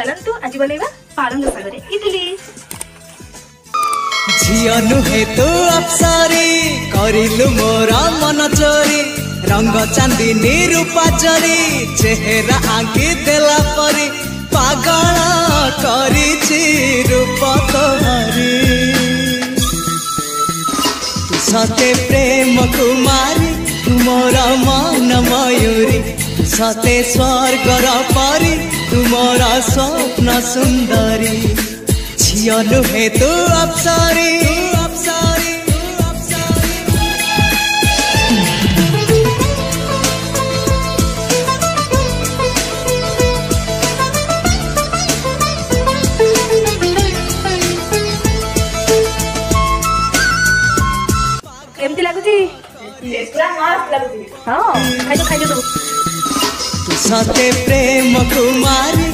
चलंतु आज बनेबा पालंग सागरे इडली। झियो नुहे तू अप्सरी करिलु मोरा मन चोरी रंग चांदनी रूपा चोरी चेहरा आंकी देला परी पागल करिछि रूप तोहरी सते प्रेम कुमारी तुमर मन मयूरी सते स्वर्गर परी तुमर स्वप्न सुंदरी झियो नुहे तू अप्सरी केमती लागुची पूरा मस्त लागुची हां खाइजो खाइजो सते प्रेम कुमारी